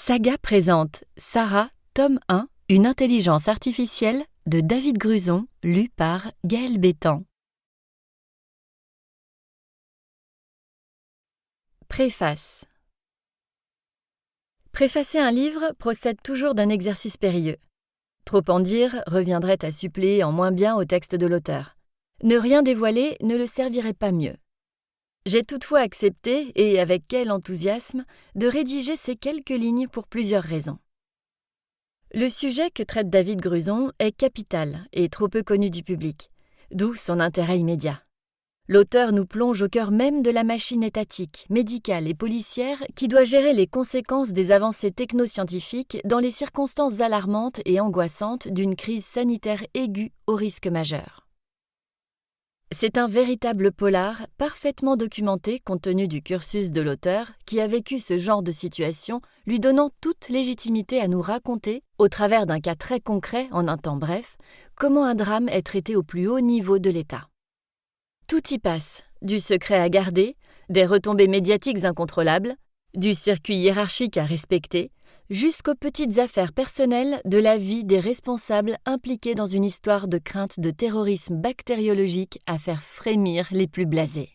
Saga présente Sarah, tome 1, une intelligence artificielle de David Gruson, lu par Gaël Bétan. Préface. Préfacer un livre procède toujours d'un exercice périlleux. Trop en dire reviendrait à suppléer en moins bien au texte de l'auteur. Ne rien dévoiler ne le servirait pas mieux. J'ai toutefois accepté, et avec quel enthousiasme, de rédiger ces quelques lignes pour plusieurs raisons. Le sujet que traite David Gruson est capital et trop peu connu du public, d'où son intérêt immédiat. L'auteur nous plonge au cœur même de la machine étatique, médicale et policière qui doit gérer les conséquences des avancées technoscientifiques dans les circonstances alarmantes et angoissantes d'une crise sanitaire aiguë au risque majeur. C'est un véritable polar parfaitement documenté compte tenu du cursus de l'auteur qui a vécu ce genre de situation, lui donnant toute légitimité à nous raconter, au travers d'un cas très concret en un temps bref, comment un drame est traité au plus haut niveau de l'État. Tout y passe, du secret à garder, des retombées médiatiques incontrôlables, du circuit hiérarchique à respecter, jusqu'aux petites affaires personnelles de la vie des responsables impliqués dans une histoire de crainte de terrorisme bactériologique à faire frémir les plus blasés.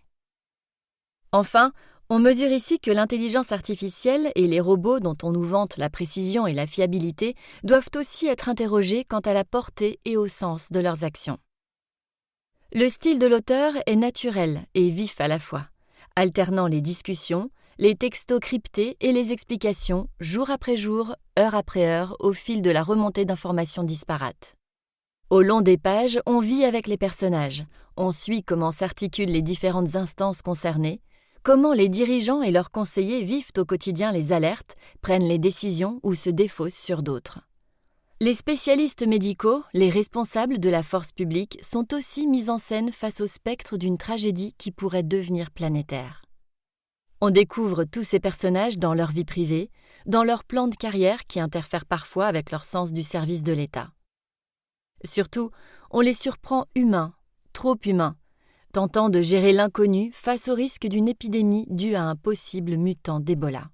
Enfin, on mesure ici que l'intelligence artificielle et les robots dont on nous vante la précision et la fiabilité doivent aussi être interrogés quant à la portée et au sens de leurs actions. Le style de l'auteur est naturel et vif à la fois, alternant les discussions, les textos cryptés et les explications, jour après jour, heure après heure, au fil de la remontée d'informations disparates. Au long des pages, on vit avec les personnages, on suit comment s'articulent les différentes instances concernées, comment les dirigeants et leurs conseillers vivent au quotidien les alertes, prennent les décisions ou se défaussent sur d'autres. Les spécialistes médicaux, les responsables de la force publique sont aussi mis en scène face au spectre d'une tragédie qui pourrait devenir planétaire. On découvre tous ces personnages dans leur vie privée, dans leurs plans de carrière qui interfèrent parfois avec leur sens du service de l'État. Surtout, on les surprend humains, trop humains, tentant de gérer l'inconnu face au risque d'une épidémie due à un possible mutant d'Ebola.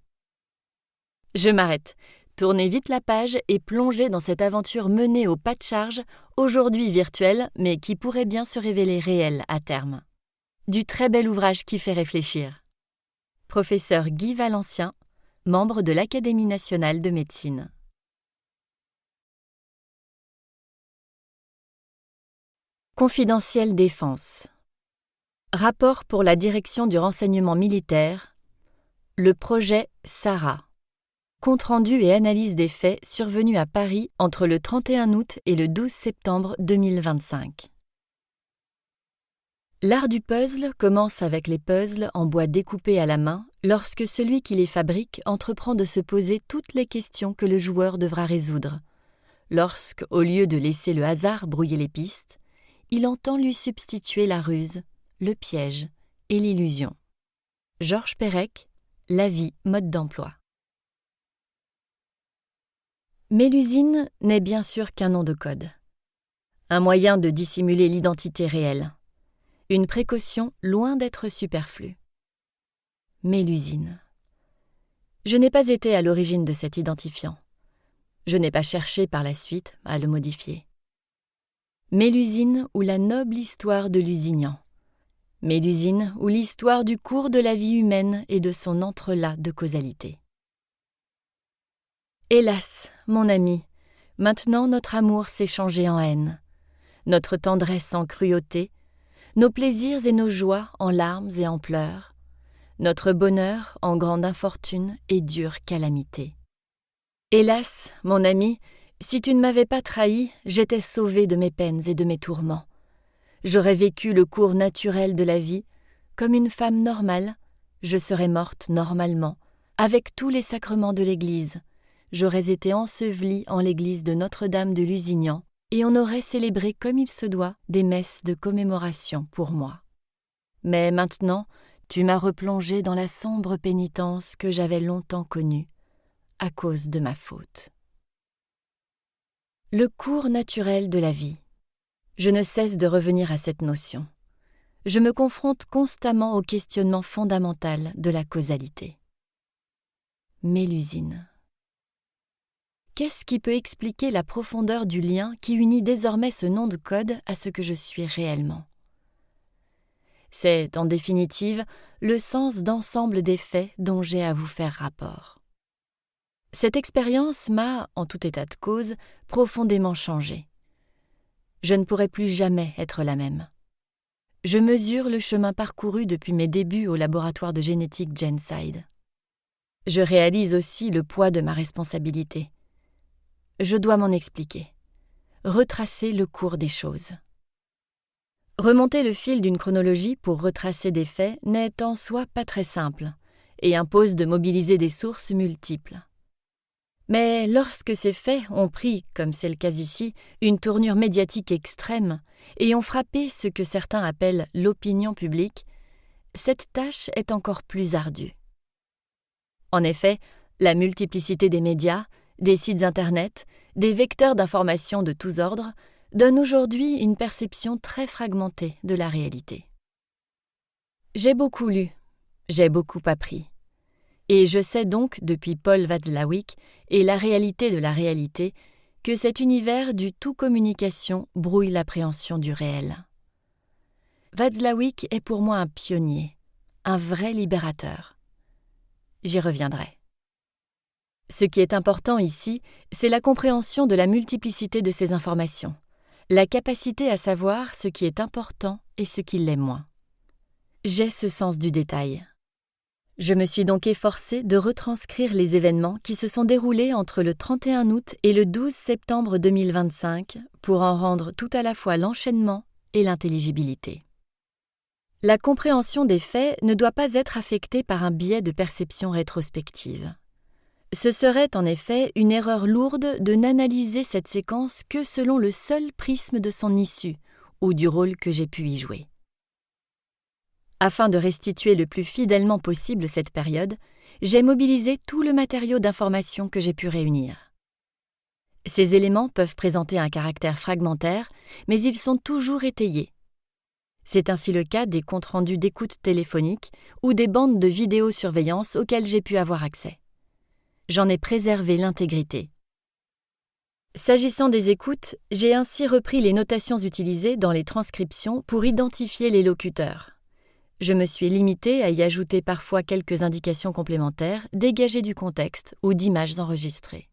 Je m'arrête. Tournez vite la page et plongez dans cette aventure menée au pas de charge, aujourd'hui virtuelle, mais qui pourrait bien se révéler réelle à terme. Du très bel ouvrage qui fait réfléchir. Professeur Guy Valencien, membre de l'Académie nationale de médecine. Confidentiel défense. Rapport pour la direction du renseignement militaire. Le projet Sarah. Compte-rendu et analyse des faits survenus à Paris entre le 31 août et le 12 septembre 2025. L'art du puzzle commence avec les puzzles en bois découpés à la main lorsque celui qui les fabrique entreprend de se poser toutes les questions que le joueur devra résoudre. Lorsque, au lieu de laisser le hasard brouiller les pistes, il entend lui substituer la ruse, le piège et l'illusion. Georges Perec, La vie, mode d'emploi. Mélusine n'est bien sûr qu'un nom de code. Un moyen de dissimuler l'identité réelle. Une précaution loin d'être superflue. Mélusine. Je n'ai pas été à l'origine de cet identifiant. Je n'ai pas cherché par la suite à le modifier. Mélusine ou la noble histoire de Lusignan. Mélusine ou l'histoire du cours de la vie humaine et de son entrelac de causalité. Hélas, mon ami, maintenant notre amour s'est changé en haine, notre tendresse en cruauté, nos plaisirs et nos joies en larmes et en pleurs, notre bonheur en grande infortune et dure calamité. Hélas, mon ami, si tu ne m'avais pas trahi, j'étais sauvé de mes peines et de mes tourments. J'aurais vécu le cours naturel de la vie, comme une femme normale, je serais morte normalement, avec tous les sacrements de l'Église. J'aurais été ensevelie en l'église de Notre-Dame de Lusignan, et on aurait célébré comme il se doit des messes de commémoration pour moi. Mais maintenant, tu m'as replongée dans la sombre pénitence que j'avais longtemps connue, à cause de ma faute. Le cours naturel de la vie. Je ne cesse de revenir à cette notion. Je me confronte constamment au questionnement fondamental de la causalité. Mélusine. Qu'est-ce qui peut expliquer la profondeur du lien qui unit désormais ce nom de code à ce que je suis réellement? C'est, en définitive, le sens d'ensemble des faits dont j'ai à vous faire rapport. Cette expérience m'a, en tout état de cause, profondément changée. Je ne pourrai plus jamais être la même. Je mesure le chemin parcouru depuis mes débuts au laboratoire de génétique Genside. Je réalise aussi le poids de ma responsabilité. Je dois m'en expliquer, retracer le cours des choses. Remonter le fil d'une chronologie pour retracer des faits n'est en soi pas très simple et impose de mobiliser des sources multiples. Mais lorsque ces faits ont pris, comme c'est le cas ici, une tournure médiatique extrême et ont frappé ce que certains appellent l'opinion publique, cette tâche est encore plus ardue. En effet, la multiplicité des médias, des sites internet, des vecteurs d'information de tous ordres donne aujourd'hui une perception très fragmentée de la réalité. J'ai beaucoup lu, j'ai beaucoup appris. Et je sais donc, depuis Paul Watzlawick et La réalité de la réalité, que cet univers du tout-communication brouille l'appréhension du réel. Watzlawick est pour moi un pionnier, un vrai libérateur. J'y reviendrai. Ce qui est important ici, c'est la compréhension de la multiplicité de ces informations, la capacité à savoir ce qui est important et ce qui l'est moins. J'ai ce sens du détail. Je me suis donc efforcée de retranscrire les événements qui se sont déroulés entre le 31 août et le 12 septembre 2025 pour en rendre tout à la fois l'enchaînement et l'intelligibilité. La compréhension des faits ne doit pas être affectée par un biais de perception rétrospective. Ce serait en effet une erreur lourde de n'analyser cette séquence que selon le seul prisme de son issue ou du rôle que j'ai pu y jouer. Afin de restituer le plus fidèlement possible cette période, j'ai mobilisé tout le matériau d'information que j'ai pu réunir. Ces éléments peuvent présenter un caractère fragmentaire, mais ils sont toujours étayés. C'est ainsi le cas des comptes rendus d'écoute téléphonique ou des bandes de vidéosurveillance auxquelles j'ai pu avoir accès. J'en ai préservé l'intégrité. S'agissant des écoutes, j'ai ainsi repris les notations utilisées dans les transcriptions pour identifier les locuteurs. Je me suis limitée à y ajouter parfois quelques indications complémentaires dégagées du contexte ou d'images enregistrées.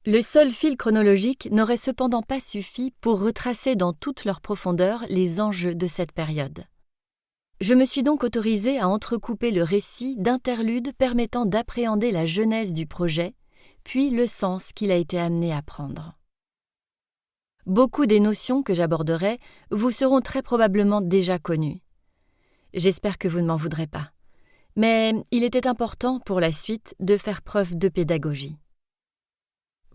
Le seul fil chronologique n'aurait cependant pas suffi pour retracer dans toute leur profondeur les enjeux de cette période. Je me suis donc autorisée à entrecouper le récit d'interludes permettant d'appréhender la genèse du projet, puis le sens qu'il a été amené à prendre. Beaucoup des notions que j'aborderai vous seront très probablement déjà connues. J'espère que vous ne m'en voudrez pas. Mais il était important pour la suite de faire preuve de pédagogie.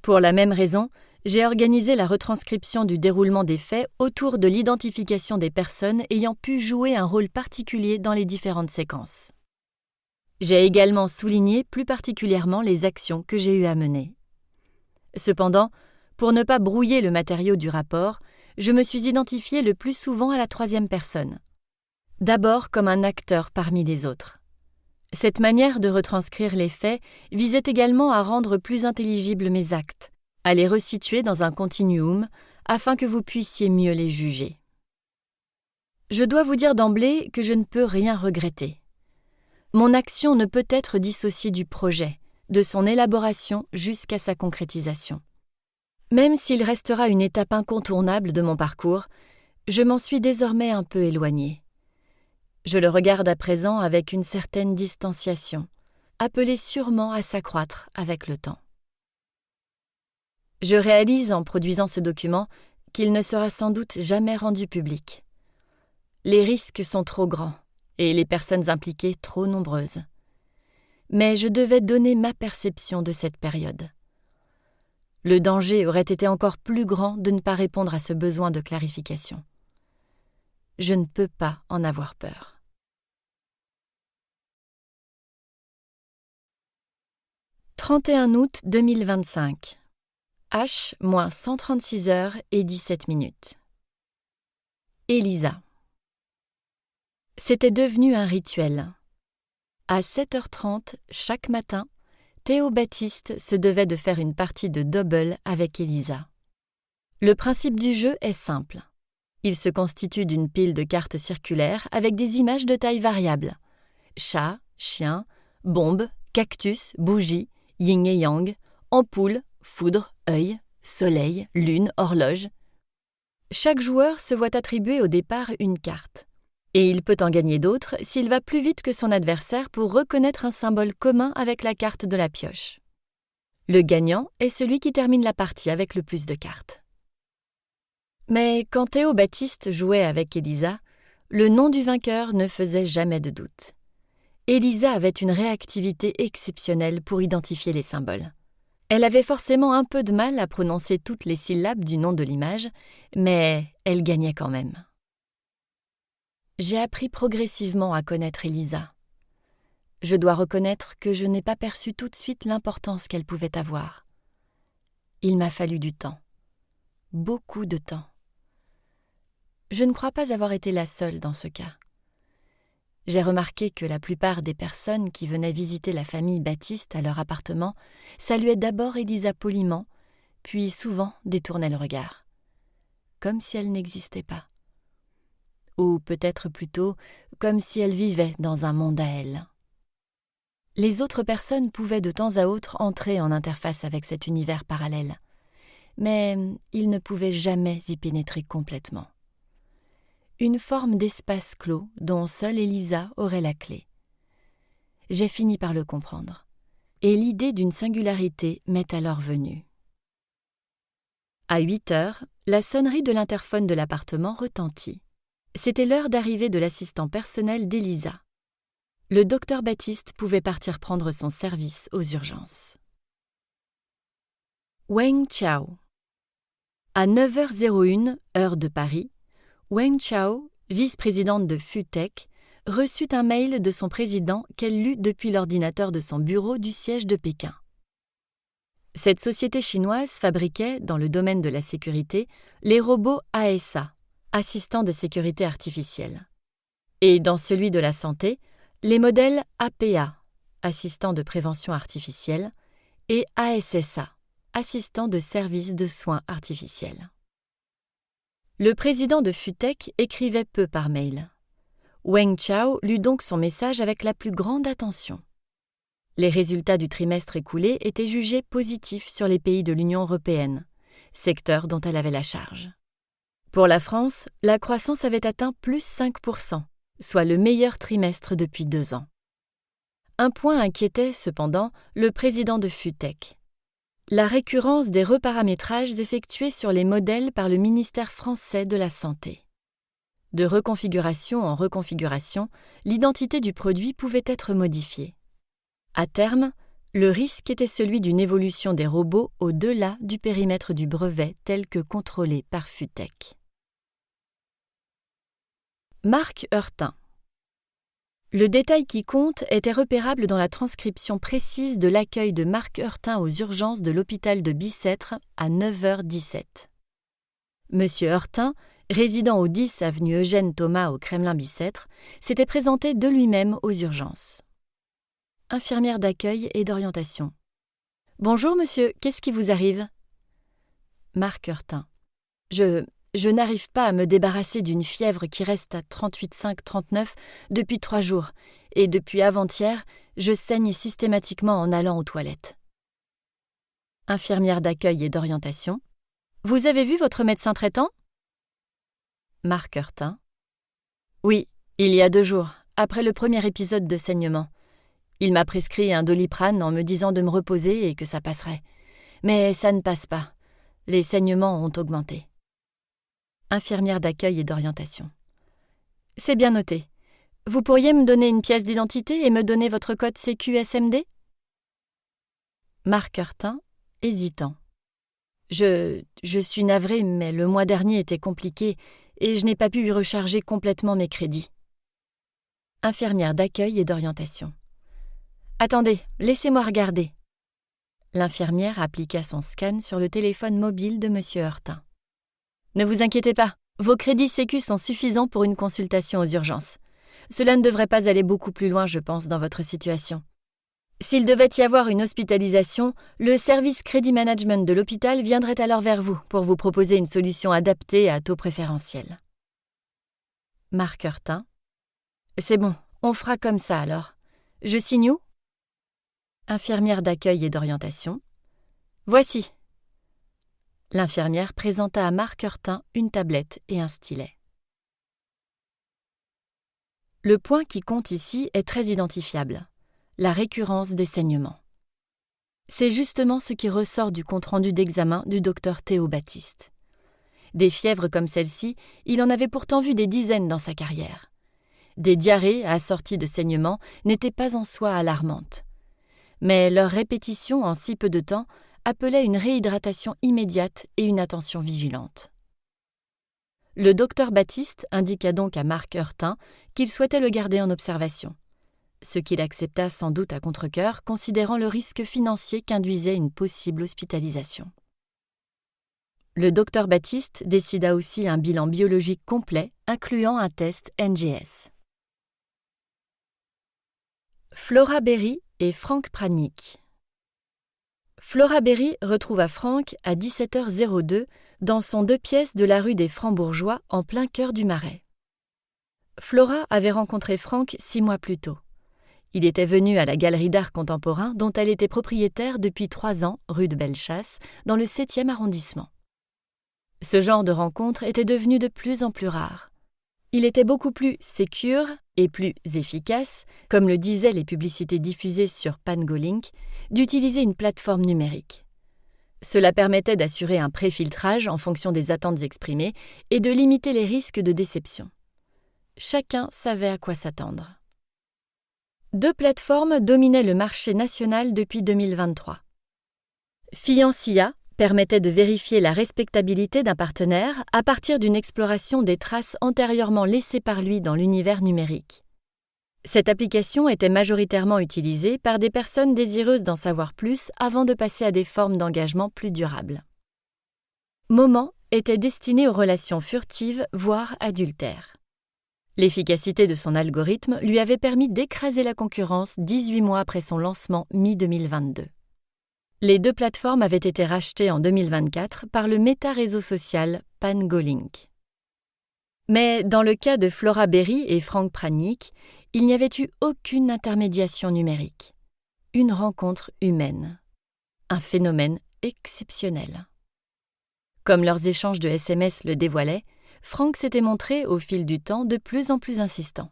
Pour la même raison, j'ai organisé la retranscription du déroulement des faits autour de l'identification des personnes ayant pu jouer un rôle particulier dans les différentes séquences. J'ai également souligné plus particulièrement les actions que j'ai eu à mener. Cependant, pour ne pas brouiller le matériau du rapport, je me suis identifiée le plus souvent à la troisième personne. D'abord comme un acteur parmi les autres. Cette manière de retranscrire les faits visait également à rendre plus intelligibles mes actes, à les resituer dans un continuum afin que vous puissiez mieux les juger. Je dois vous dire d'emblée que je ne peux rien regretter. Mon action ne peut être dissociée du projet, de son élaboration jusqu'à sa concrétisation. Même s'il restera une étape incontournable de mon parcours, je m'en suis désormais un peu éloignée. Je le regarde à présent avec une certaine distanciation, appelée sûrement à s'accroître avec le temps. Je réalise en produisant ce document qu'il ne sera sans doute jamais rendu public. Les risques sont trop grands et les personnes impliquées trop nombreuses. Mais je devais donner ma perception de cette période. Le danger aurait été encore plus grand de ne pas répondre à ce besoin de clarification. Je ne peux pas en avoir peur. 31 août 2025. H moins 136 heures et 17 minutes. Elisa. C'était devenu un rituel. À 7h30 chaque matin, Théo Baptiste se devait de faire une partie de double avec Elisa. Le principe du jeu est simple. Il se constitue d'une pile de cartes circulaires avec des images de taille variable. Chat, chien, bombe, cactus, bougie, yin et yang, ampoule, foudre, œil, soleil, lune, horloge. Chaque joueur se voit attribuer au départ une carte. Et il peut en gagner d'autres s'il va plus vite que son adversaire pour reconnaître un symbole commun avec la carte de la pioche. Le gagnant est celui qui termine la partie avec le plus de cartes. Mais quand Théo Baptiste jouait avec Elisa, le nom du vainqueur ne faisait jamais de doute. Elisa avait une réactivité exceptionnelle pour identifier les symboles. Elle avait forcément un peu de mal à prononcer toutes les syllabes du nom de l'image, mais elle gagnait quand même. J'ai appris progressivement à connaître Elisa. Je dois reconnaître que je n'ai pas perçu tout de suite l'importance qu'elle pouvait avoir. Il m'a fallu du temps. Beaucoup de temps. Je ne crois pas avoir été la seule dans ce cas. J'ai remarqué que la plupart des personnes qui venaient visiter la famille Baptiste à leur appartement saluaient d'abord Elisa poliment, puis souvent détournaient le regard, comme si elle n'existait pas. Ou peut-être plutôt comme si elle vivait dans un monde à elle. Les autres personnes pouvaient de temps à autre entrer en interface avec cet univers parallèle, mais ils ne pouvaient jamais y pénétrer complètement. Une forme d'espace clos dont seule Elisa aurait la clé. J'ai fini par le comprendre, et l'idée d'une singularité m'est alors venue. À 8 heures, la sonnerie de l'interphone de l'appartement retentit. C'était l'heure d'arrivée de l'assistant personnel d'Elisa. Le docteur Baptiste pouvait partir prendre son service aux urgences. Weng Chao. À 9h01, heure de Paris, Weng Chao, vice-présidente de FUTech, reçut un mail de son président qu'elle lut depuis l'ordinateur de son bureau du siège de Pékin. Cette société chinoise fabriquait, dans le domaine de la sécurité, les robots ASA, assistants de sécurité artificielle, et dans celui de la santé, les modèles APA, assistants de prévention artificielle, et ASSA, assistants de service de soins artificiels. Le président de FUTech écrivait peu par mail. Weng Chao lut donc son message avec la plus grande attention. Les résultats du trimestre écoulé étaient jugés positifs sur les pays de l'Union européenne, secteur dont elle avait la charge. Pour la France, la croissance avait atteint plus 5%, soit le meilleur trimestre depuis 2 ans. Un point inquiétait, cependant, le président de FUTech. La récurrence des reparamétrages effectués sur les modèles par le ministère français de la Santé. De reconfiguration en reconfiguration, l'identité du produit pouvait être modifiée. À terme, le risque était celui d'une évolution des robots au-delà du périmètre du brevet tel que contrôlé par FUTech. Marc Heurtin. Le détail qui compte était repérable dans la transcription précise de l'accueil de Marc Heurtin aux urgences de l'hôpital de Bicêtre à 9h17. Monsieur Heurtin, résidant au 10 avenue Eugène Thomas au Kremlin-Bicêtre, s'était présenté de lui-même aux urgences. Infirmière d'accueil et d'orientation. « Bonjour monsieur, qu'est-ce qui vous arrive ?» Marc Heurtin. Je n'arrive pas à me débarrasser d'une fièvre qui reste à 38,5-39 depuis 3 jours, et depuis avant-hier, je saigne systématiquement en allant aux toilettes. Infirmière d'accueil et d'orientation. Vous avez vu votre médecin traitant ? Marc Heurtin. Oui, il y a 2 jours, après le premier épisode de saignement. Il m'a prescrit un Doliprane en me disant de me reposer et que ça passerait. Mais ça ne passe pas. Les saignements ont augmenté. Infirmière d'accueil et d'orientation. C'est bien noté. Vous pourriez me donner une pièce d'identité et me donner votre code CQSMD ? Marc Heurtin, hésitant. Je suis navré, mais le mois dernier était compliqué et je n'ai pas pu y recharger complètement mes crédits. Infirmière d'accueil et d'orientation. Attendez, laissez-moi regarder. L'infirmière appliqua son scan sur le téléphone mobile de monsieur Heurtin. Ne vous inquiétez pas, vos crédits Sécu sont suffisants pour une consultation aux urgences. Cela ne devrait pas aller beaucoup plus loin, je pense, dans votre situation. S'il devait y avoir une hospitalisation, le service crédit management de l'hôpital viendrait alors vers vous pour vous proposer une solution adaptée à taux préférentiel. Marc Heurtin. C'est bon, on fera comme ça alors. Je signe où? Infirmière d'accueil et d'orientation. Voici. L'infirmière présenta à Marc Heurtin une tablette et un stylet. Le point qui compte ici est très identifiable, la récurrence des saignements. C'est justement ce qui ressort du compte-rendu d'examen du docteur Théo Baptiste. Des fièvres comme celle-ci, il en avait pourtant vu des dizaines dans sa carrière. Des diarrhées assorties de saignements n'étaient pas en soi alarmantes. Mais leur répétition en si peu de temps appelait une réhydratation immédiate et une attention vigilante. Le docteur Baptiste indiqua donc à Marc Heurtin qu'il souhaitait le garder en observation, ce qu'il accepta sans doute à contre-cœur, considérant le risque financier qu'induisait une possible hospitalisation. Le docteur Baptiste décida aussi un bilan biologique complet, incluant un test NGS. Flora Berry et Franck Pranic. Flora Berry retrouva Franck à 17h02 dans son 2 pièces de la rue des Francs-Bourgeois en plein cœur du Marais. Flora avait rencontré Franck 6 mois plus tôt. Il était venu à la Galerie d'art contemporain dont elle était propriétaire depuis 3 ans, rue de Bellechasse, dans le 7e arrondissement. Ce genre de rencontre était devenu de plus en plus rare. Il était beaucoup plus sécure et plus efficace, comme le disaient les publicités diffusées sur Pangolink, d'utiliser une plateforme numérique. Cela permettait d'assurer un préfiltrage en fonction des attentes exprimées et de limiter les risques de déception. Chacun savait à quoi s'attendre. 2 plateformes dominaient le marché national depuis 2023. Fiancia permettait de vérifier la respectabilité d'un partenaire à partir d'une exploration des traces antérieurement laissées par lui dans l'univers numérique. Cette application était majoritairement utilisée par des personnes désireuses d'en savoir plus avant de passer à des formes d'engagement plus durables. Moment était destiné aux relations furtives, voire adultères. L'efficacité de son algorithme lui avait permis d'écraser la concurrence 18 mois après son lancement mi-2022. Les 2 plateformes avaient été rachetées en 2024 par le méta-réseau social Pangolink. Mais dans le cas de Flora Berry et Franck Pranic, il n'y avait eu aucune intermédiation numérique. Une rencontre humaine. Un phénomène exceptionnel. Comme leurs échanges de SMS le dévoilaient, Franck s'était montré, au fil du temps, de plus en plus insistant.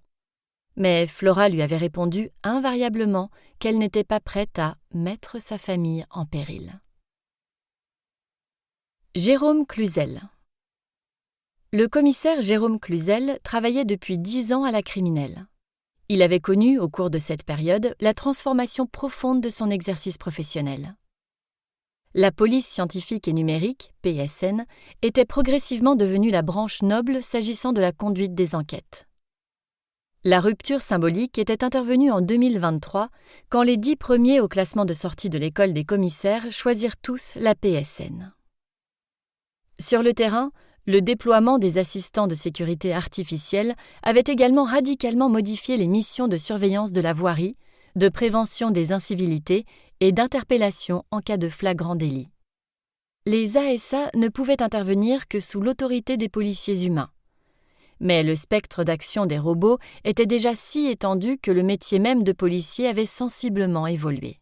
Mais Flora lui avait répondu invariablement qu'elle n'était pas prête à mettre sa famille en péril. Jérôme Cluzel. Le commissaire Jérôme Cluzel travaillait depuis 10 ans à la criminelle. Il avait connu, au cours de cette période, la transformation profonde de son exercice professionnel. La police scientifique et numérique, PSN, était progressivement devenue la branche noble s'agissant de la conduite des enquêtes. La rupture symbolique était intervenue en 2023, quand les 10 premiers au classement de sortie de l'école des commissaires choisirent tous la PSN. Sur le terrain, le déploiement des assistants de sécurité artificielle avait également radicalement modifié les missions de surveillance de la voirie, de prévention des incivilités et d'interpellation en cas de flagrant délit. Les ASA ne pouvaient intervenir que sous l'autorité des policiers humains. Mais le spectre d'action des robots était déjà si étendu que le métier même de policier avait sensiblement évolué.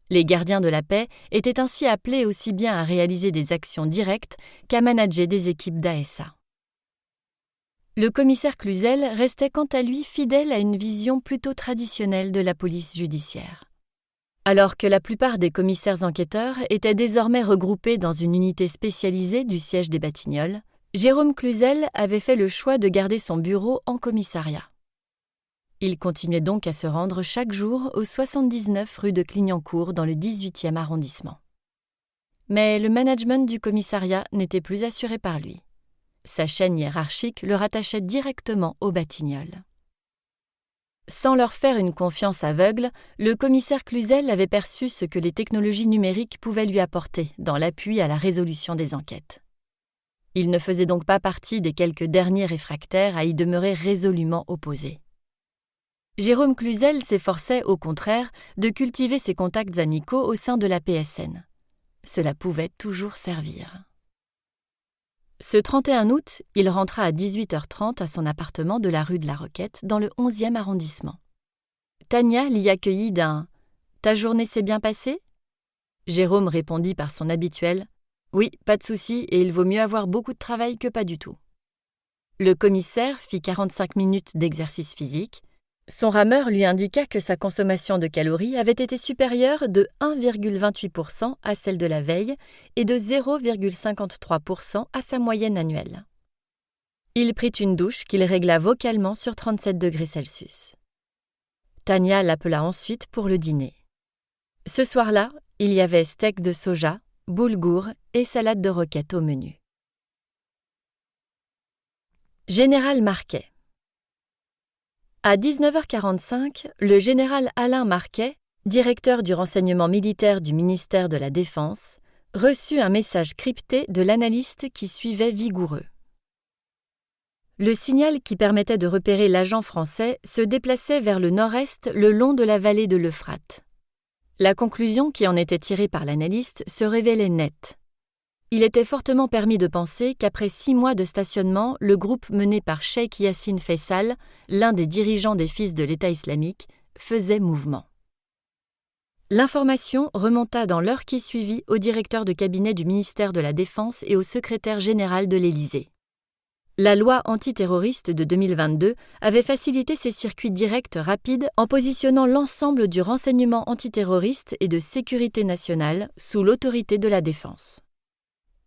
Les gardiens de la paix étaient ainsi appelés aussi bien à réaliser des actions directes qu'à manager des équipes d'ASA. Le commissaire Cluzel restait quant à lui fidèle à une vision plutôt traditionnelle de la police judiciaire. Alors que la plupart des commissaires enquêteurs étaient désormais regroupés dans une unité spécialisée du siège des Batignolles, Jérôme Cluzel avait fait le choix de garder son bureau en commissariat. Il continuait donc à se rendre chaque jour au 79 rue de Clignancourt dans le 18e arrondissement. Mais le management du commissariat n'était plus assuré par lui. Sa chaîne hiérarchique le rattachait directement aux Batignolles. Sans leur faire une confiance aveugle, le commissaire Cluzel avait perçu ce que les technologies numériques pouvaient lui apporter dans l'appui à la résolution des enquêtes. Il ne faisait donc pas partie des quelques derniers réfractaires à y demeurer résolument opposés. Jérôme Cluzel s'efforçait, au contraire, de cultiver ses contacts amicaux au sein de la PSN. Cela pouvait toujours servir. Ce 31 août, il rentra à 18h30 à son appartement de la rue de la Roquette, dans le 11e arrondissement. Tania l'y accueillit d'un « Ta journée s'est bien passée ?» Jérôme répondit par son habituel « Oui, pas de souci, et il vaut mieux avoir beaucoup de travail que pas du tout. » Le commissaire fit 45 minutes d'exercice physique. Son rameur lui indiqua que sa consommation de calories avait été supérieure de 1,28% à celle de la veille et de 0,53% à sa moyenne annuelle. Il prit une douche qu'il régla vocalement sur 37 degrés Celsius. Tania l'appela ensuite pour le dîner. Ce soir-là, il y avait steak de soja, boulgour et salade de roquette au menu. Général Marquet. À 19h45, le général Alain Marquet, directeur du renseignement militaire du ministère de la Défense, reçut un message crypté de l'analyste qui suivait Vigoureux. Le signal qui permettait de repérer l'agent français se déplaçait vers le nord-est le long de la vallée de l'Euphrate. La conclusion qui en était tirée par l'analyste se révélait nette. Il était fortement permis de penser qu'après 6 mois de stationnement, le groupe mené par Cheikh Yassine Faisal, l'un des dirigeants des Fils de l'État islamique, faisait mouvement. L'information remonta dans l'heure qui suivit au directeur de cabinet du ministère de la Défense et au secrétaire général de l'Élysée. La loi antiterroriste de 2022 avait facilité ces circuits directs rapides en positionnant l'ensemble du renseignement antiterroriste et de sécurité nationale sous l'autorité de la Défense.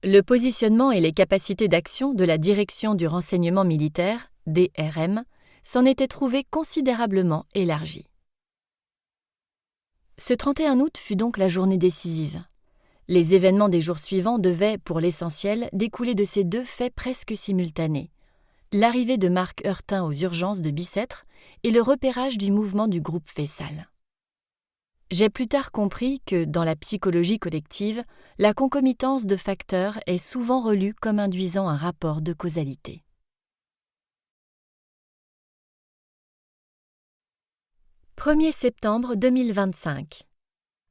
Le positionnement et les capacités d'action de la Direction du renseignement militaire, DRM, s'en étaient trouvés considérablement élargis. Ce 31 août fut donc la journée décisive. Les événements des jours suivants devaient, pour l'essentiel, découler de ces 2 faits presque simultanés. L'arrivée de Marc Heurtin aux urgences de Bicêtre et le repérage du mouvement du groupe Faisal. J'ai plus tard compris que, dans la psychologie collective, la concomitance de facteurs est souvent relue comme induisant un rapport de causalité. « 1er septembre 2025.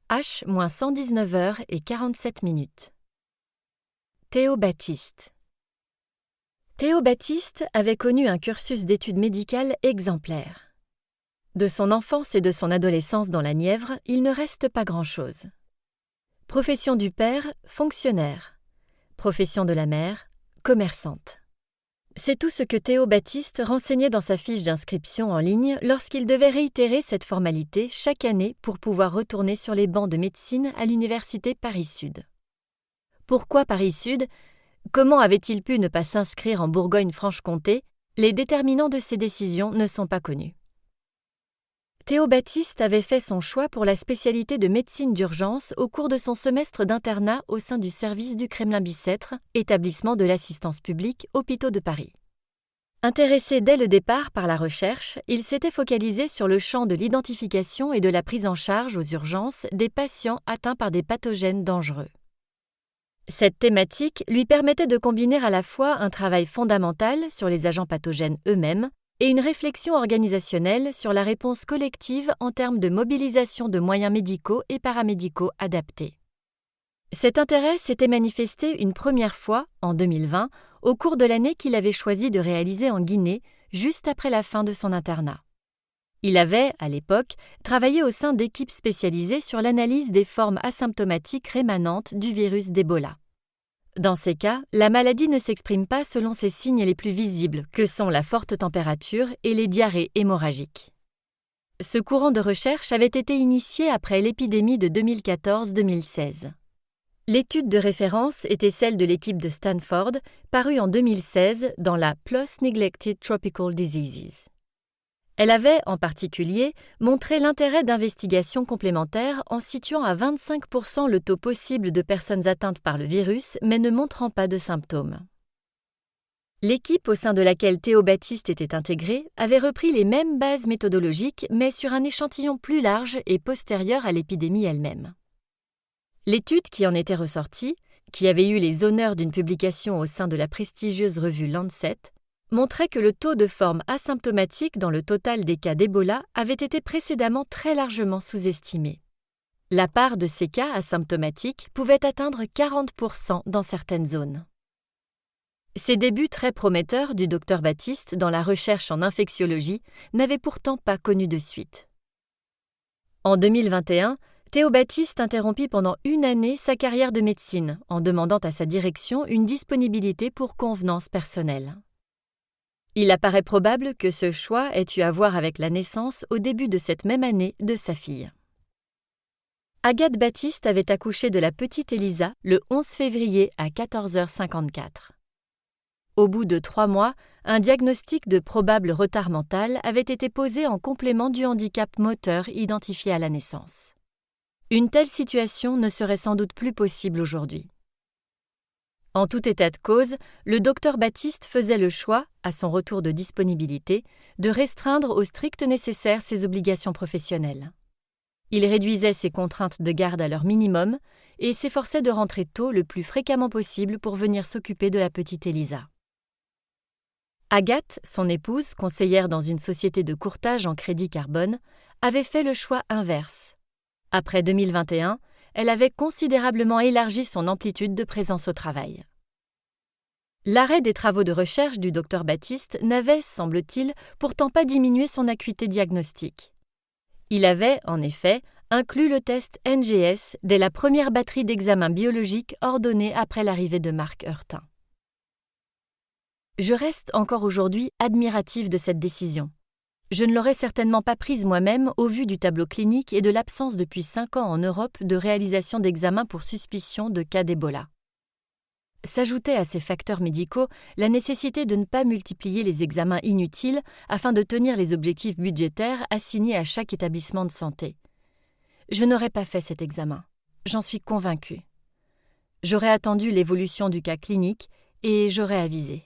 H-119h47. Théo Baptiste. Théo Baptiste avait connu un cursus d'études médicales exemplaire. De son enfance et de son adolescence dans la Nièvre, il ne reste pas grand-chose. Profession du père, fonctionnaire. Profession de la mère, commerçante. C'est tout ce que Théo Baptiste renseignait dans sa fiche d'inscription en ligne lorsqu'il devait réitérer cette formalité chaque année pour pouvoir retourner sur les bancs de médecine à l'université Paris-Sud. Pourquoi Paris-Sud ? Comment avait-il pu ne pas s'inscrire en Bourgogne-Franche-Comté ? Les déterminants de ses décisions ne sont pas connus. Théo Baptiste avait fait son choix pour la spécialité de médecine d'urgence au cours de son semestre d'internat au sein du service du Kremlin-Bicêtre, établissement de l'assistance publique Hôpitaux de Paris. Intéressé dès le départ par la recherche, il s'était focalisé sur le champ de l'identification et de la prise en charge aux urgences des patients atteints par des pathogènes dangereux. Cette thématique lui permettait de combiner à la fois un travail fondamental sur les agents pathogènes eux-mêmes et une réflexion organisationnelle sur la réponse collective en termes de mobilisation de moyens médicaux et paramédicaux adaptés. Cet intérêt s'était manifesté une première fois, en 2020, au cours de l'année qu'il avait choisi de réaliser en Guinée, juste après la fin de son internat. Il avait, à l'époque, travaillé au sein d'équipes spécialisées sur l'analyse des formes asymptomatiques rémanentes du virus d'Ebola. Dans ces cas, la maladie ne s'exprime pas selon ses signes les plus visibles, que sont la forte température et les diarrhées hémorragiques. Ce courant de recherche avait été initié après l'épidémie de 2014-2016. L'étude de référence était celle de l'équipe de Stanford, parue en 2016 dans la PLOS Neglected Tropical Diseases. Elle avait, en particulier, montré l'intérêt d'investigations complémentaires en situant à 25% le taux possible de personnes atteintes par le virus, mais ne montrant pas de symptômes. L'équipe au sein de laquelle Théo Baptiste était intégré avait repris les mêmes bases méthodologiques, mais sur un échantillon plus large et postérieur à l'épidémie elle-même. L'étude qui en était ressortie, qui avait eu les honneurs d'une publication au sein de la prestigieuse revue Lancet, montrait que le taux de forme asymptomatique dans le total des cas d'Ebola avait été précédemment très largement sous-estimé. La part de ces cas asymptomatiques pouvait atteindre 40% dans certaines zones. Ces débuts très prometteurs du Dr Baptiste dans la recherche en infectiologie n'avaient pourtant pas connu de suite. En 2021, Théo Baptiste interrompit pendant une année sa carrière de médecine en demandant à sa direction une disponibilité pour convenance personnelle. Il apparaît probable que ce choix ait eu à voir avec la naissance au début de cette même année de sa fille. Agathe Baptiste avait accouché de la petite Elisa le 11 février à 14h54. Au bout de 3 mois, un diagnostic de probable retard mental avait été posé en complément du handicap moteur identifié à la naissance. Une telle situation ne serait sans doute plus possible aujourd'hui. En tout état de cause, le Dr Baptiste faisait le choix, à son retour de disponibilité, de restreindre au strict nécessaire ses obligations professionnelles. Il réduisait ses contraintes de garde à leur minimum et s'efforçait de rentrer tôt le plus fréquemment possible pour venir s'occuper de la petite Elisa. Agathe, son épouse, conseillère dans une société de courtage en crédit carbone, avait fait le choix inverse. Après 2021, elle avait considérablement élargi son amplitude de présence au travail. L'arrêt des travaux de recherche du Dr Baptiste n'avait, semble-t-il, pourtant pas diminué son acuité diagnostique. Il avait, en effet, inclus le test NGS dès la première batterie d'examens biologiques ordonnés après l'arrivée de Marc Heurtin. Je reste encore aujourd'hui admirative de cette décision. Je ne l'aurais certainement pas prise moi-même au vu du tableau clinique et de l'absence depuis 5 ans en Europe de réalisation d'examens pour suspicion de cas d'Ebola. S'ajoutait à ces facteurs médicaux la nécessité de ne pas multiplier les examens inutiles afin de tenir les objectifs budgétaires assignés à chaque établissement de santé. Je n'aurais pas fait cet examen, j'en suis convaincue. J'aurais attendu l'évolution du cas clinique et j'aurais avisé.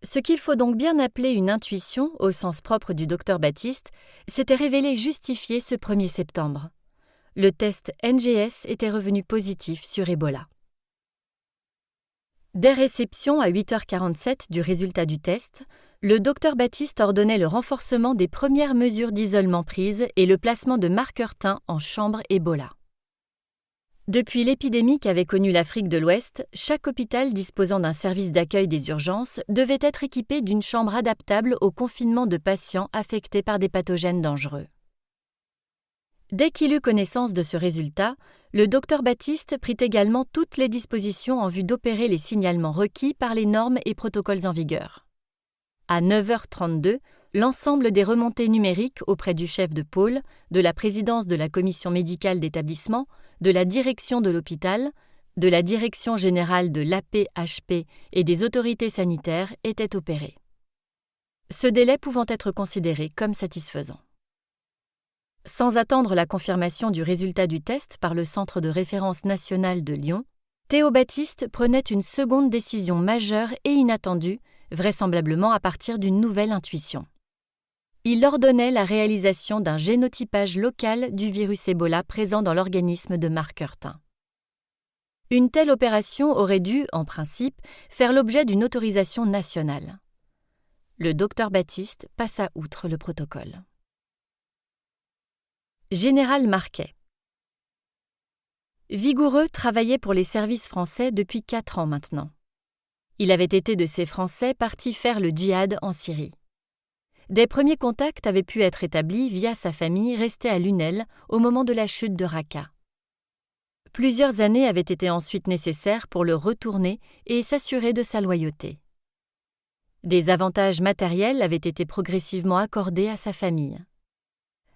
Ce qu'il faut donc bien appeler une intuition, au sens propre du Dr Baptiste, s'était révélé justifié ce 1er septembre. Le test NGS était revenu positif sur Ebola. Dès réception à 8h47 du résultat du test, le Dr Baptiste ordonnait le renforcement des premières mesures d'isolement prises et le placement de Marc Heurtin en chambre Ebola. Depuis l'épidémie qu'avait connue l'Afrique de l'Ouest, chaque hôpital disposant d'un service d'accueil des urgences devait être équipé d'une chambre adaptable au confinement de patients affectés par des pathogènes dangereux. Dès qu'il eut connaissance de ce résultat, le Dr Baptiste prit également toutes les dispositions en vue d'opérer les signalements requis par les normes et protocoles en vigueur. À 9h32, l'ensemble des remontées numériques auprès du chef de pôle, de la présidence de la commission médicale d'établissement, de la direction de l'hôpital, de la direction générale de l'AP-HP et des autorités sanitaires étaient opérées. Ce délai pouvant être considéré comme satisfaisant. Sans attendre la confirmation du résultat du test par le Centre de référence national de Lyon, Théo Baptiste prenait une seconde décision majeure et inattendue, vraisemblablement à partir d'une nouvelle intuition. Il ordonnait la réalisation d'un génotypage local du virus Ebola présent dans l'organisme de Marc Heurtin. Une telle opération aurait dû, en principe, faire l'objet d'une autorisation nationale. Le Dr Baptiste passa outre le protocole. Général Marquet. Vigoureux travaillait pour les services français depuis 4 ans maintenant. Il avait été de ces Français partis faire le djihad en Syrie. Des premiers contacts avaient pu être établis via sa famille restée à Lunel au moment de la chute de Raqqa. Plusieurs années avaient été ensuite nécessaires pour le retourner et s'assurer de sa loyauté. Des avantages matériels avaient été progressivement accordés à sa famille.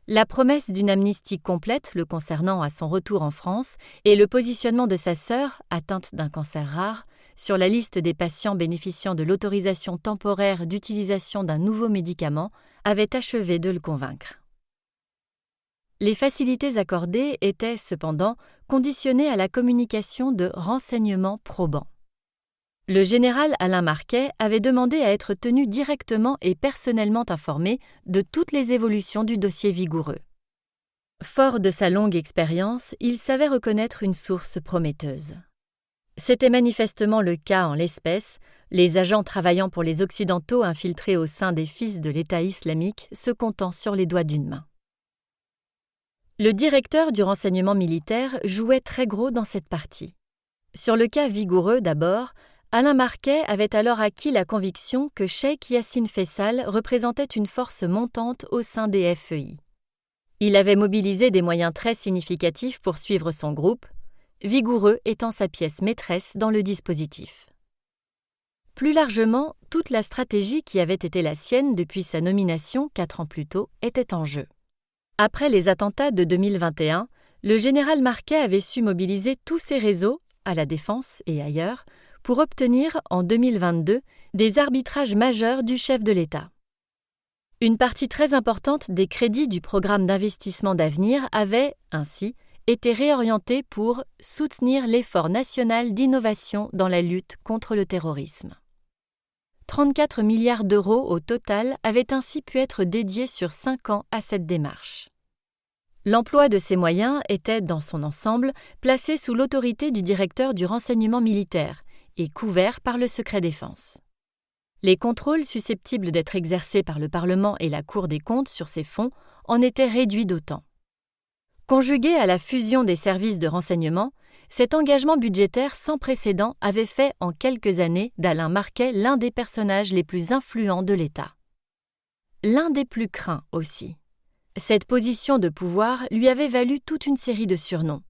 La promesse d'une amnistie complète le concernant à son retour en France et le positionnement de sa sœur, atteinte d'un cancer rare, sur la liste des patients bénéficiant de l'autorisation temporaire d'utilisation d'un nouveau médicament avaient achevé de le convaincre. Les facilités accordées étaient, cependant, conditionnées à la communication de renseignements probants. Le général Alain Marquet avait demandé à être tenu directement et personnellement informé de toutes les évolutions du dossier Vigoureux. Fort de sa longue expérience, il savait reconnaître une source prometteuse. C'était manifestement le cas en l'espèce, les agents travaillant pour les Occidentaux infiltrés au sein des fils de l'État islamique se comptant sur les doigts d'une main. Le directeur du renseignement militaire jouait très gros dans cette partie. Sur le cas Vigoureux d'abord, Alain Marquet avait alors acquis la conviction que Cheikh Yassine Fayçal représentait une force montante au sein des FEI. Il avait mobilisé des moyens très significatifs pour suivre son groupe, Vigoureux étant sa pièce maîtresse dans le dispositif. Plus largement, toute la stratégie qui avait été la sienne depuis sa nomination 4 ans plus tôt était en jeu. Après les attentats de 2021, le général Marquet avait su mobiliser tous ses réseaux, à la Défense et ailleurs, pour obtenir, en 2022, des arbitrages majeurs du chef de l'État. Une partie très importante des crédits du programme d'investissement d'avenir avait, ainsi, été réorientée pour soutenir l'effort national d'innovation dans la lutte contre le terrorisme. 34 milliards d'euros au total avaient ainsi pu être dédiés sur 5 ans à cette démarche. L'emploi de ces moyens était, dans son ensemble, placé sous l'autorité du directeur du renseignement militaire et couvert par le secret défense. Les contrôles susceptibles d'être exercés par le Parlement et la Cour des comptes sur ces fonds en étaient réduits d'autant. Conjugué à la fusion des services de renseignement, cet engagement budgétaire sans précédent avait fait en quelques années d'Alain Marquet l'un des personnages les plus influents de l'État. L'un des plus craints aussi. Cette position de pouvoir lui avait valu toute une série de surnoms.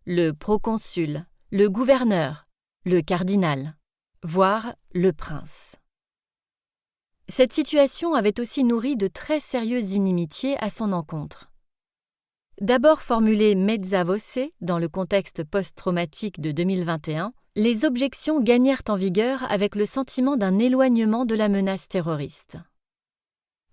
Le proconsul, le gouverneur, le cardinal, voire le prince. Cette situation avait aussi nourri de très sérieuses inimitiés à son encontre. D'abord formulées mezza voce dans le contexte post-traumatique de 2021, les objections gagnèrent en vigueur avec le sentiment d'un éloignement de la menace terroriste.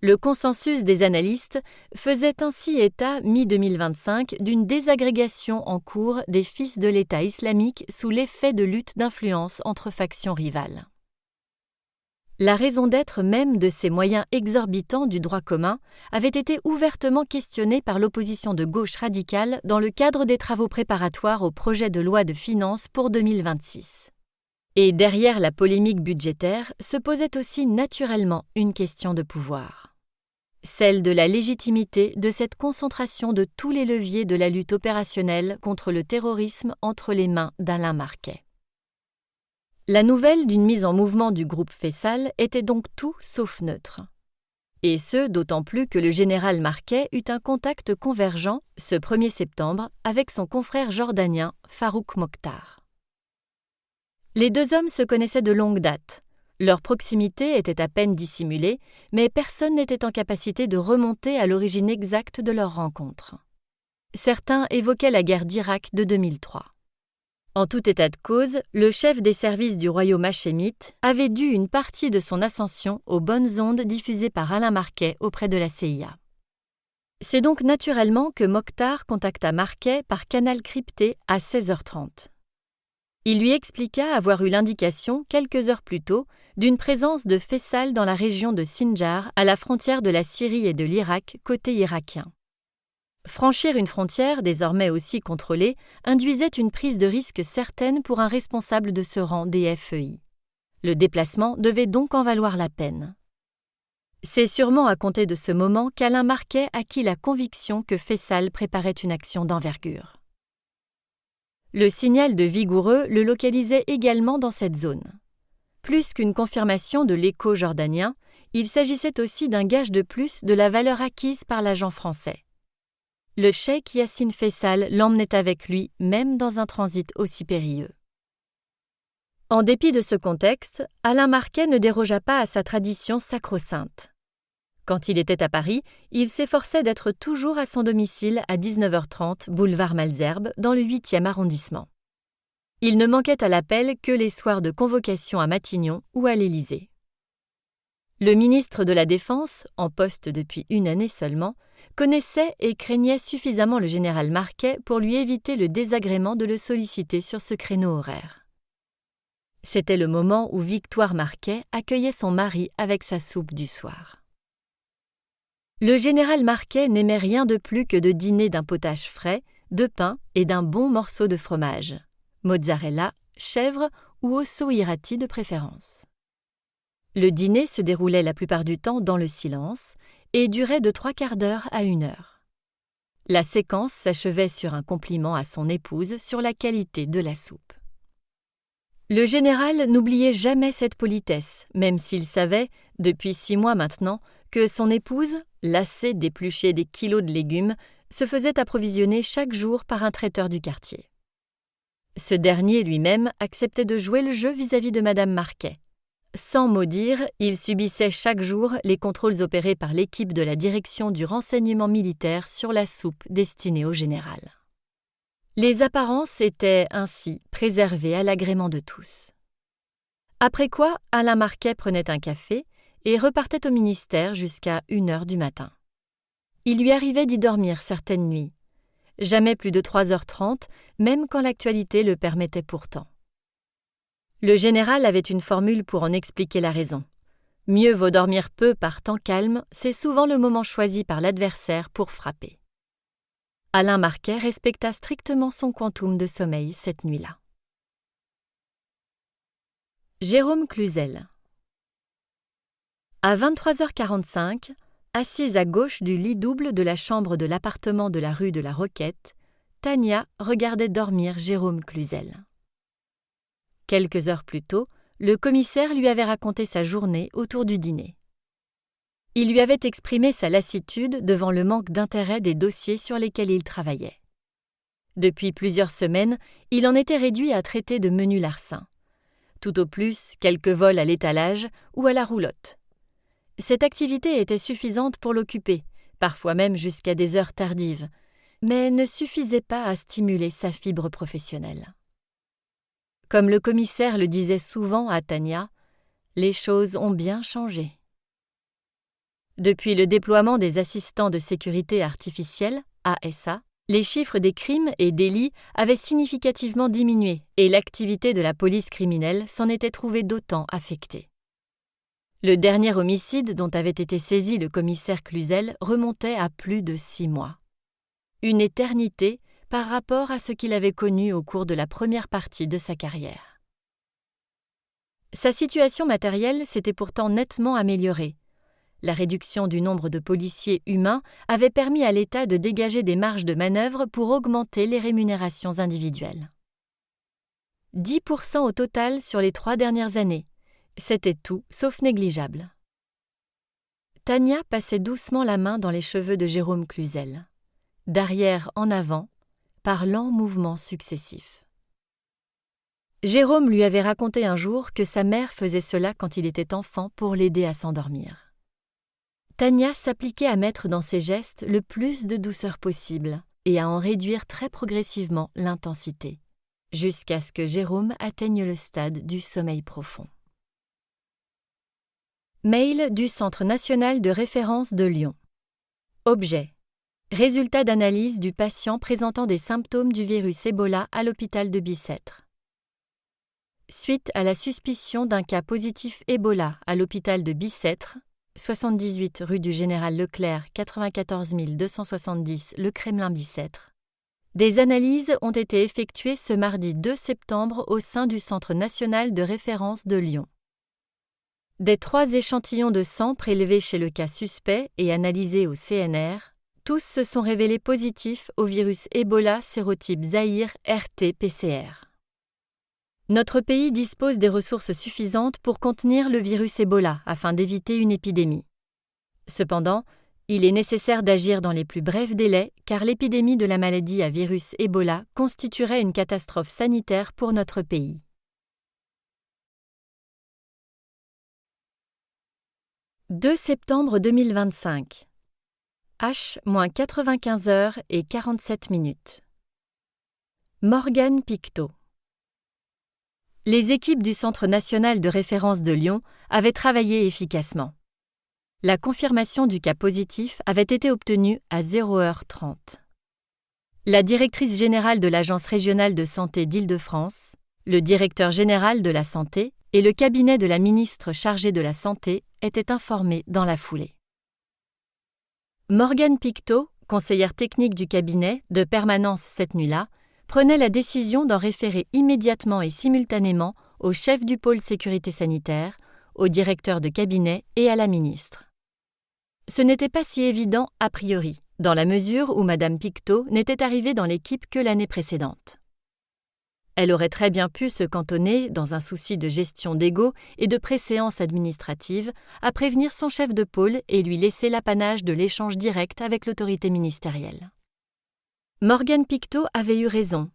Le consensus des analystes faisait ainsi état, mi-2025, d'une désagrégation en cours des fils de l'État islamique sous l'effet de luttes d'influence entre factions rivales. La raison d'être même de ces moyens exorbitants du droit commun avait été ouvertement questionnée par l'opposition de gauche radicale dans le cadre des travaux préparatoires au projet de loi de finances pour 2026. Et derrière la polémique budgétaire se posait aussi naturellement une question de pouvoir. Celle de la légitimité de cette concentration de tous les leviers de la lutte opérationnelle contre le terrorisme entre les mains d'Alain Marquet. La nouvelle d'une mise en mouvement du groupe Fayçal était donc tout sauf neutre. Et ce, d'autant plus que le général Marquet eut un contact convergent, ce 1er septembre, avec son confrère jordanien Farouk Mokhtar. Les deux hommes se connaissaient de longue date. Leur proximité était à peine dissimulée, mais personne n'était en capacité de remonter à l'origine exacte de leur rencontre. Certains évoquaient la guerre d'Irak de 2003. En tout état de cause, le chef des services du royaume hachémite avait dû une partie de son ascension aux bonnes ondes diffusées par Alain Marquet auprès de la CIA. C'est donc naturellement que Mokhtar contacta Marquet par canal crypté à 16h30. Il lui expliqua avoir eu l'indication, quelques heures plus tôt, d'une présence de Fayçal dans la région de Sinjar, à la frontière de la Syrie et de l'Irak, côté irakien. Franchir une frontière, désormais aussi contrôlée, induisait une prise de risque certaine pour un responsable de ce rang des FEI. Le déplacement devait donc en valoir la peine. C'est sûrement à compter de ce moment qu'Alain Marquet acquit la conviction que Fayçal préparait une action d'envergure. Le signal de Vigoureux le localisait également dans cette zone. Plus qu'une confirmation de l'écho jordanien, il s'agissait aussi d'un gage de plus de la valeur acquise par l'agent français. Le cheikh Yassine Fayçal l'emmenait avec lui, même dans un transit aussi périlleux. En dépit de ce contexte, Alain Marquet ne dérogea pas à sa tradition sacro-sainte. Quand il était à Paris, il s'efforçait d'être toujours à son domicile à 19h30, boulevard Malesherbes, dans le 8e arrondissement. Il ne manquait à l'appel que les soirs de convocation à Matignon ou à l'Élysée. Le ministre de la Défense, en poste depuis une année seulement, connaissait et craignait suffisamment le général Marquet pour lui éviter le désagrément de le solliciter sur ce créneau horaire. C'était le moment où Victoire Marquet accueillait son mari avec sa soupe du soir. Le général Marquet n'aimait rien de plus que de dîner d'un potage frais, de pain et d'un bon morceau de fromage, mozzarella, chèvre ou osso irati de préférence. Le dîner se déroulait la plupart du temps dans le silence et durait de 3/4 d'heure à 1 heure. La séquence s'achevait sur un compliment à son épouse sur la qualité de la soupe. Le général n'oubliait jamais cette politesse, même s'il savait, depuis 6 mois maintenant, que son épouse, lassée d'éplucher des kilos de légumes, se faisait approvisionner chaque jour par un traiteur du quartier. Ce dernier lui-même acceptait de jouer le jeu vis-à-vis de Madame Marquet. Sans mot dire, il subissait chaque jour les contrôles opérés par l'équipe de la direction du renseignement militaire sur la soupe destinée au général. Les apparences étaient ainsi préservées à l'agrément de tous. Après quoi, Alain Marquet prenait un café et repartait au ministère jusqu'à 1 heure du matin. Il lui arrivait d'y dormir certaines nuits. Jamais plus de 3h30, même quand l'actualité le permettait pourtant. Le général avait une formule pour en expliquer la raison. Mieux vaut dormir peu par temps calme, c'est souvent le moment choisi par l'adversaire pour frapper. Alain Marquet respecta strictement son quantum de sommeil cette nuit-là. Jérôme Cluzel. À 23h45, assise à gauche du lit double de la chambre de l'appartement de la rue de la Roquette, Tania regardait dormir Jérôme Cluzel. Quelques heures plus tôt, le commissaire lui avait raconté sa journée autour du dîner. Il lui avait exprimé sa lassitude devant le manque d'intérêt des dossiers sur lesquels il travaillait. Depuis plusieurs semaines, il en était réduit à traiter de menus larcins. Tout au plus, quelques vols à l'étalage ou à la roulotte. Cette activité était suffisante pour l'occuper, parfois même jusqu'à des heures tardives, mais ne suffisait pas à stimuler sa fibre professionnelle. Comme le commissaire le disait souvent à Tania, les choses ont bien changé. Depuis le déploiement des assistants de sécurité artificielle, ASA, les chiffres des crimes et délits avaient significativement diminué et l'activité de la police criminelle s'en était trouvée d'autant affectée. Le dernier homicide dont avait été saisi le commissaire Cluzel remontait à plus de 6 mois. Une éternité par rapport à ce qu'il avait connu au cours de la première partie de sa carrière. Sa situation matérielle s'était pourtant nettement améliorée. La réduction du nombre de policiers humains avait permis à l'État de dégager des marges de manœuvre pour augmenter les rémunérations individuelles. 10% au total sur les 3 dernières années. C'était tout sauf négligeable. Tania passait doucement la main dans les cheveux de Jérôme Cluzel, d'arrière en avant, par lents mouvements successifs. Jérôme lui avait raconté un jour que sa mère faisait cela quand il était enfant pour l'aider à s'endormir. Tania s'appliquait à mettre dans ses gestes le plus de douceur possible et à en réduire très progressivement l'intensité, jusqu'à ce que Jérôme atteigne le stade du sommeil profond. Mail du Centre national de référence de Lyon. Objet. Résultat d'analyse du patient présentant des symptômes du virus Ebola à l'hôpital de Bicêtre. Suite à la suspicion d'un cas positif Ebola à l'hôpital de Bicêtre, 78 rue du Général Leclerc, 94 270 Le Kremlin-Bicêtre. Des analyses ont été effectuées ce mardi 2 septembre au sein du Centre national de référence de Lyon. Des 3 échantillons de sang prélevés chez le cas suspect et analysés au CNR, tous se sont révélés positifs au virus Ebola sérotype Zaïre RT-PCR. Notre pays dispose des ressources suffisantes pour contenir le virus Ebola afin d'éviter une épidémie. Cependant, il est nécessaire d'agir dans les plus brefs délais car l'épidémie de la maladie à virus Ebola constituerait une catastrophe sanitaire pour notre pays. « 2 septembre 2025. H-95 heures et 47 minutes. Morgane Pictot. Les équipes du Centre national de référence de Lyon avaient travaillé efficacement. La confirmation du cas positif avait été obtenue à 0h30. La directrice générale de l'Agence régionale de santé d'Île-de-France, le directeur général de la santé et le cabinet de la ministre chargée de la santé étaient informés dans la foulée. Morgane Pictot, conseillère technique du cabinet, de permanence cette nuit-là, prenait la décision d'en référer immédiatement et simultanément au chef du pôle sécurité sanitaire, au directeur de cabinet et à la ministre. Ce n'était pas si évident a priori, dans la mesure où Madame Pictot n'était arrivée dans l'équipe que l'année précédente. Elle aurait très bien pu se cantonner, dans un souci de gestion d'ego et de préséance administrative, à prévenir son chef de pôle et lui laisser l'apanage de l'échange direct avec l'autorité ministérielle. Morgane Pictot avait eu raison.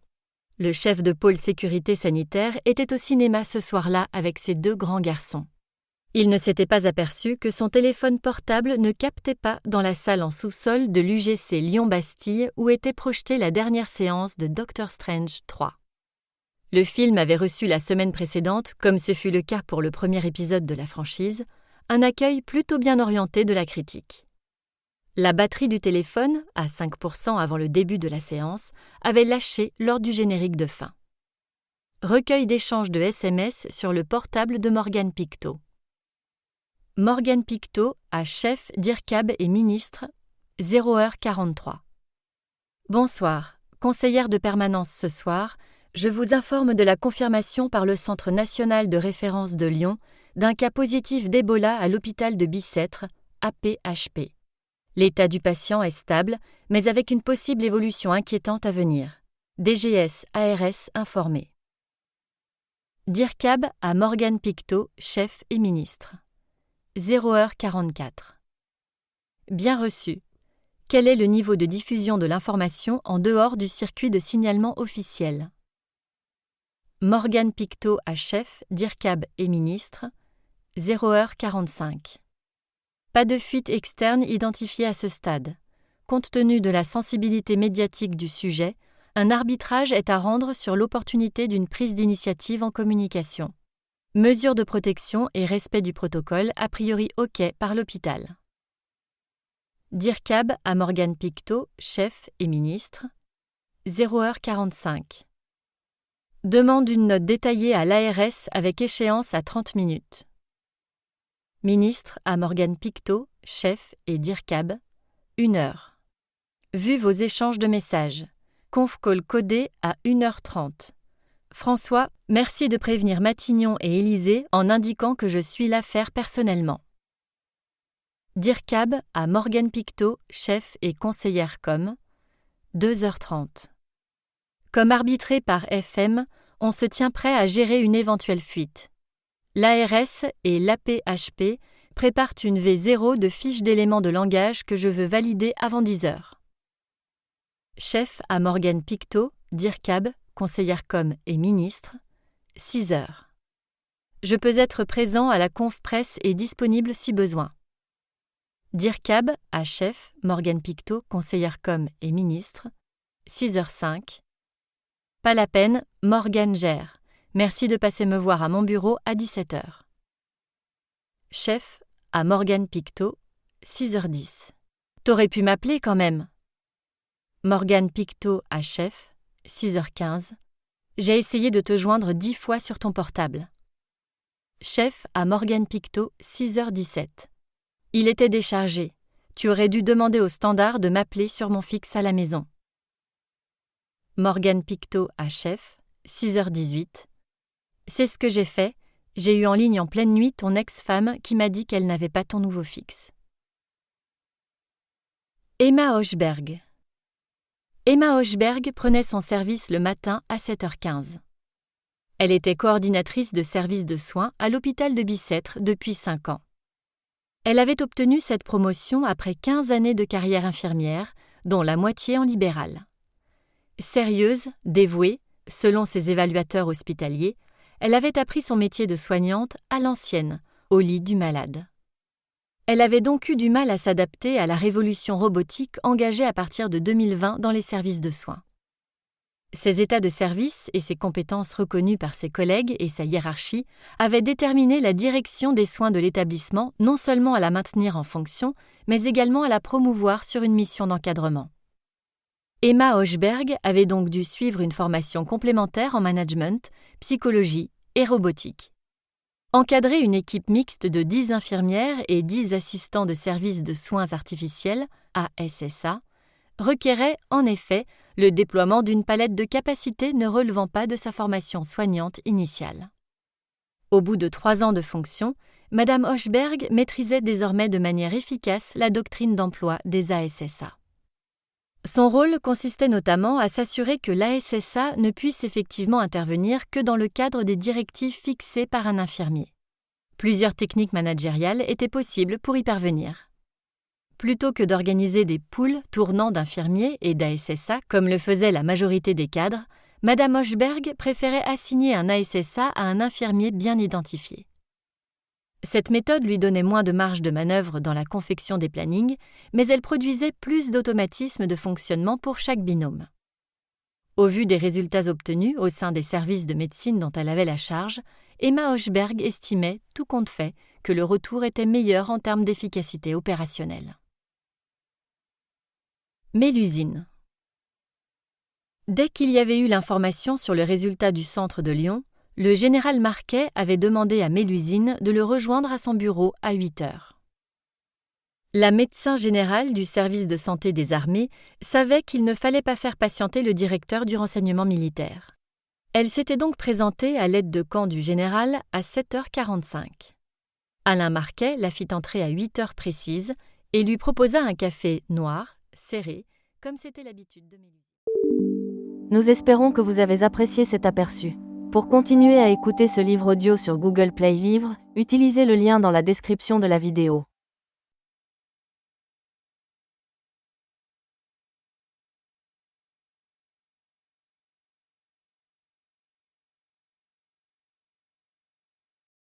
Le chef de pôle sécurité sanitaire était au cinéma ce soir-là avec ses 2 grands garçons. Il ne s'était pas aperçu que son téléphone portable ne captait pas dans la salle en sous-sol de l'UGC Lyon-Bastille où était projetée la dernière séance de Doctor Strange 3. Le film avait reçu la semaine précédente, comme ce fut le cas pour le premier épisode de la franchise, un accueil plutôt bien orienté de la critique. La batterie du téléphone, à 5% avant le début de la séance, avait lâché lors du générique de fin. Recueil d'échanges de SMS sur le portable de Morgane Pictot. Morgane Pictot à chef d'IRCAB et ministre, 0h43. Bonsoir, conseillère de permanence ce soir, je vous informe de la confirmation par le Centre national de référence de Lyon d'un cas positif d'Ebola à l'hôpital de Bicêtre, APHP. L'état du patient est stable, mais avec une possible évolution inquiétante à venir. DGS, ARS informé. DIRCAB à Morgane Pictot, chef et ministre. 0h44. Bien reçu. Quel est le niveau de diffusion de l'information en dehors du circuit de signalement officiel ? Morgane Pictot à chef, DIRCAB et ministre. 0h45. Pas de fuite externe identifiée à ce stade. Compte tenu de la sensibilité médiatique du sujet, un arbitrage est à rendre sur l'opportunité d'une prise d'initiative en communication. Mesures de protection et respect du protocole a priori OK par l'hôpital. DIRCAB à Morgane Pictot, chef et ministre. 0h45. Demande une note détaillée à l'ARS avec échéance à 30 minutes. Ministre à Morgane Pictot, chef et DIRCAB, 1 heure. Vu vos échanges de messages. Conf call codé à 1h30. François, merci de prévenir Matignon et Élysée en indiquant que je suis l'affaire personnellement. DIRCAB à Morgane Pictot, chef et conseillère com, 2h30. Comme arbitré par FM, on se tient prêt à gérer une éventuelle fuite. L'ARS et l'APHP préparent une V0 de fiche d'éléments de langage que je veux valider avant 10h. Chef à Morgane Pictot, DIRCAB, conseillère com et ministre, 6h. Je peux être présent à la conf presse et disponible si besoin. DIRCAB à chef, Morgane Pictot, conseillère com et ministre, 6h05. Pas la peine, Morgane gère. Merci de passer me voir à mon bureau à 17h. Chef à Morgane Pictot, 6h10. T'aurais pu m'appeler quand même. Morgane Pictot à chef, 6h15. J'ai essayé de te joindre 10 fois sur ton portable. Chef à Morgane Pictot, 6h17. Il était déchargé. Tu aurais dû demander au standard de m'appeler sur mon fixe à la maison. Morgane Pictot à chef, 6h18. C'est ce que j'ai fait. J'ai eu en ligne en pleine nuit ton ex-femme qui m'a dit qu'elle n'avait pas ton nouveau fixe. Emma Hochberg. Emma Hochberg prenait son service le matin à 7h15. Elle était coordinatrice de service de soins à l'hôpital de Bicêtre depuis 5 ans. Elle avait obtenu cette promotion après 15 années de carrière infirmière, dont la moitié en libéral. Sérieuse, dévouée, selon ses évaluateurs hospitaliers, elle avait appris son métier de soignante à l'ancienne, au lit du malade. Elle avait donc eu du mal à s'adapter à la révolution robotique engagée à partir de 2020 dans les services de soins. Ses états de service et ses compétences reconnues par ses collègues et sa hiérarchie avaient déterminé la direction des soins de l'établissement non seulement à la maintenir en fonction, mais également à la promouvoir sur une mission d'encadrement. Emma Hochberg avait donc dû suivre une formation complémentaire en management, psychologie et robotique. Encadrer une équipe mixte de 10 infirmières et 10 assistants de service de soins artificiels, ASSA, requérait en effet le déploiement d'une palette de capacités ne relevant pas de sa formation soignante initiale. Au bout de 3 ans de fonction, Madame Hochberg maîtrisait désormais de manière efficace la doctrine d'emploi des ASSA. Son rôle consistait notamment à s'assurer que l'ASSA ne puisse effectivement intervenir que dans le cadre des directives fixées par un infirmier. Plusieurs techniques managériales étaient possibles pour y parvenir. Plutôt que d'organiser des pools tournant d'infirmiers et d'ASSA, comme le faisait la majorité des cadres, Madame Hochberg préférait assigner un ASSA à un infirmier bien identifié. Cette méthode lui donnait moins de marge de manœuvre dans la confection des plannings, mais elle produisait plus d'automatisme de fonctionnement pour chaque binôme. Au vu des résultats obtenus au sein des services de médecine dont elle avait la charge, Emma Hochberg estimait, tout compte fait, que le retour était meilleur en termes d'efficacité opérationnelle. Mélusine. Dès qu'il y avait eu l'information sur le résultat du centre de Lyon, le général Marquet avait demandé à Mélusine de le rejoindre à son bureau à 8 heures. La médecin générale du service de santé des armées savait qu'il ne fallait pas faire patienter le directeur du renseignement militaire. Elle s'était donc présentée à l'aide de camp du général à 7h45. Alain Marquet la fit entrer à 8 heures précises et lui proposa un café noir, serré, comme c'était l'habitude de Mélusine. Nous espérons que vous avez apprécié cet aperçu. Pour continuer à écouter ce livre audio sur Google Play Livres, utilisez le lien dans la description de la vidéo.